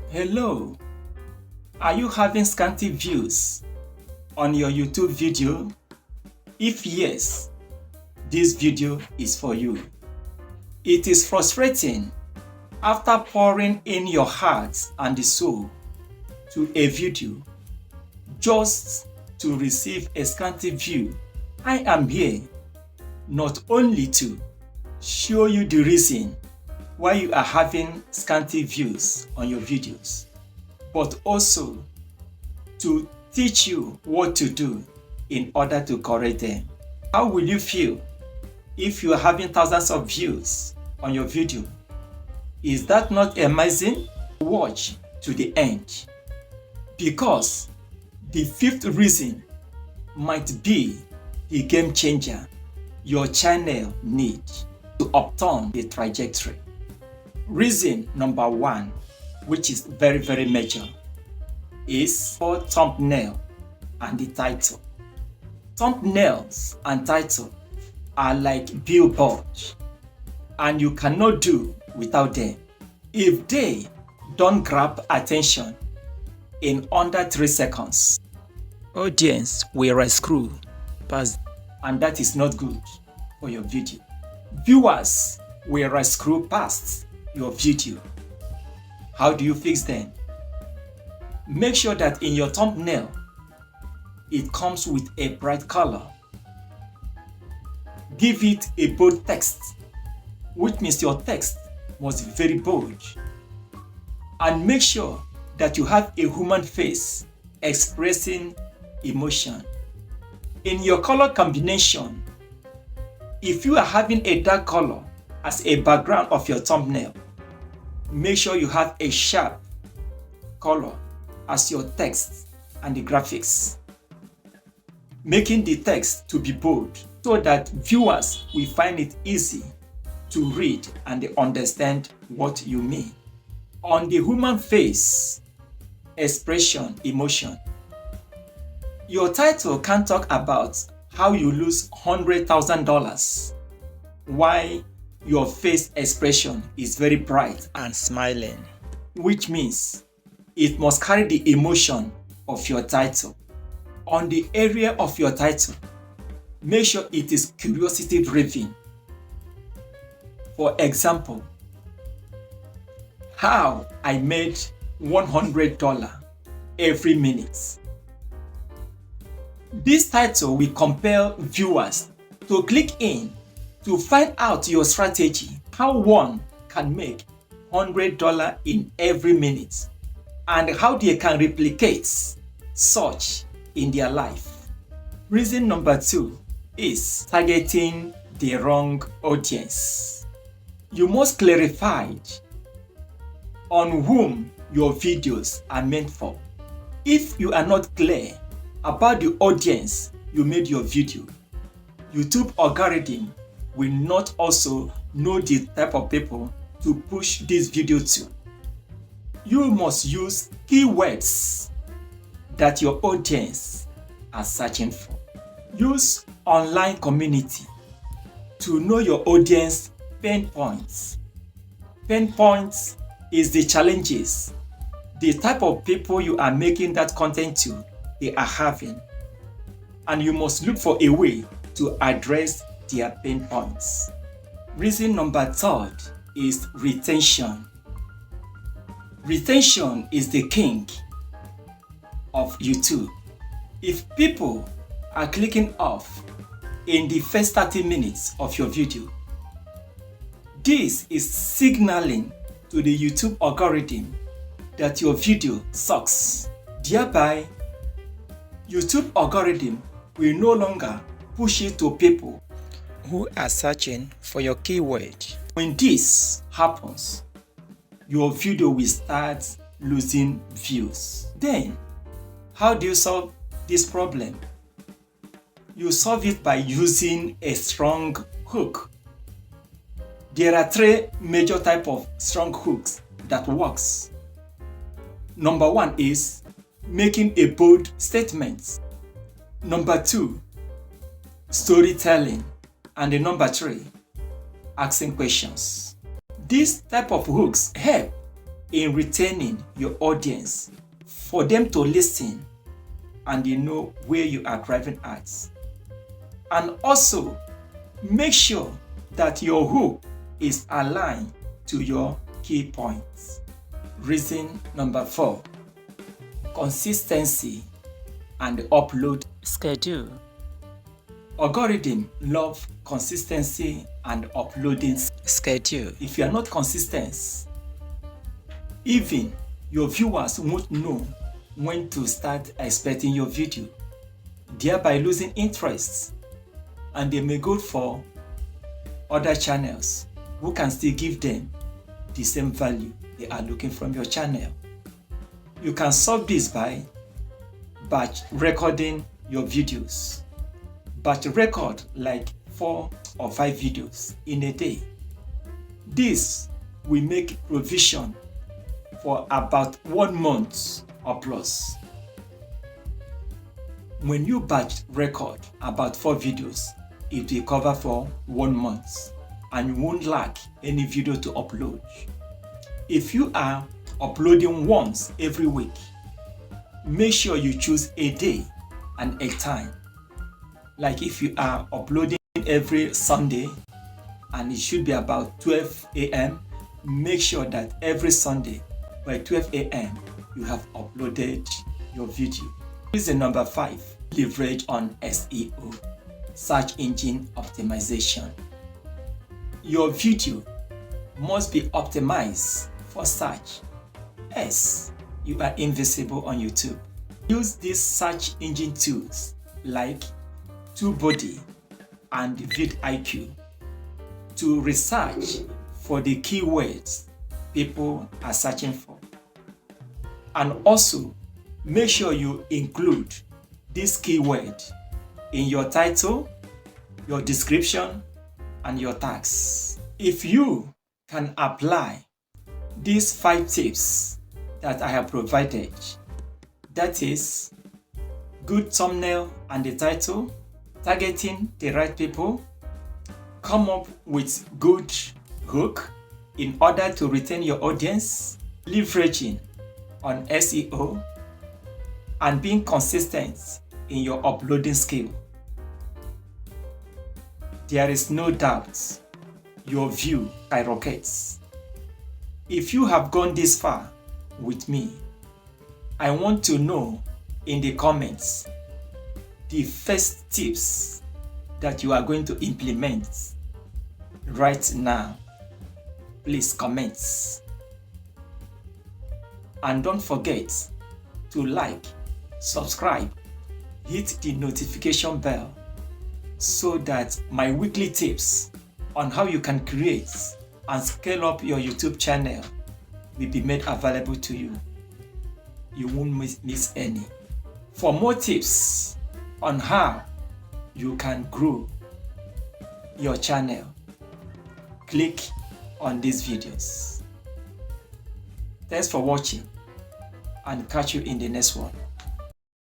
Hello, are you having scanty views on your YouTube video? If yes, this video is for you. It is frustrating after pouring in your heart and soul to a video just to receive a scanty view. I am here not only to show you the reason why you are having scanty views on your videos, but also to teach you what to do in order to correct them. How will you feel if you are having thousands of views on your video? Is that not amazing? Watch to the end, because the fifth reason might be the game changer your channel needs to upturn the trajectory. Reason number one, which is very major, is for thumbnail and the title. Thumbnails and title are like billboards, and you cannot do without them. If they don't grab attention in under 3 seconds, audience will screw past, and that is not good for your video. Viewers will screw past your video. How do you fix them? Make sure that in your thumbnail it comes with a bright color. Give it a bold text, which means your text must be very bold. And make sure that you have a human face expressing emotion. In your color combination, if you are having a dark color as a background of your thumbnail, make sure you have a sharp color as your text and the graphics, making the text to be bold so that viewers will find it easy to read and they understand what you mean. On the human face expression, emotion, your title can talk about how you lose $100,000 while your face expression is very bright and smiling, which means it must carry the emotion of your title. On the area of your title, make sure it is curiosity driven. For example, how I made $100 every minute. This title will compel viewers to click in to find out your strategy, how one can make $100 in every minute, and how they can replicate such in their life. Reason number two is targeting the wrong audience. You must clarify on whom your videos are meant for. If you are not clear about the audience you made your video, YouTube algorithm will not also know the type of people to push this video to. You must use keywords that your audience are searching for. Use online community to know your audience pain points. Pain points is the challenges, the type of people you are making that content to, they are having. And you must look for a way to address their pain points. Reason number third is retention. Retention is the king of YouTube. If people are clicking off in the first 30 minutes of your video, this is signaling to the YouTube algorithm that your video sucks. Thereby, YouTube algorithm will no longer push it to people who are searching for your keyword. When this happens, your video will start losing views. Then, how do you solve this problem? You solve it by using a strong hook. There are 3 major types of strong hooks that works. Number 1 is making a bold statement. Number 2, storytelling. And the number 3, asking questions. This type of hooks help in retaining your audience for them to listen and they know where you are driving at. And also, make sure that your hook is aligned to your key points. Reason number 4, consistency and upload schedule. Algorithm love consistency and uploading schedule. If you are not consistent, even your viewers won't know when to start expecting your video, thereby losing interest, and they may go for other channels who can still give them the same value they are looking from your channel. You can solve this by batch recording your videos. Batch record like 4 or 5 videos in a day. This will make provision for about 1 month or plus. When you batch record about 4 videos, it will cover for 1 month and you won't lack any video to upload. If you are uploading once every week, make sure you choose a day and a time. Like if you are uploading every Sunday and it should be about 12 a.m., make sure that every Sunday by 12 a.m. you have uploaded your video. Reason number 5, leverage on SEO, search engine optimization. Your video must be optimized for search, as you are invisible on YouTube. Use these search engine tools like TubeBuddy and vidIQ to research for the keywords people are searching for. And also make sure you include this keyword in your title, your description, and your tags. If you can apply these 5 tips that I have provided, that is good thumbnail and the title, targeting the right people, come up with good hook in order to retain your audience, leveraging on SEO, and being consistent in your uploading skill, there is no doubt your view skyrockets. If you have gone this far with me, I want to know in the comments the first tips that you are going to implement right now. Please comment. And don't forget to like, subscribe, hit the notification bell so that my weekly tips on how you can create and scale up your YouTube channel will be made available to you. You won't miss any. For more tips on how you can grow your channel, click on these videos. Thanks for watching and catch you in the next one.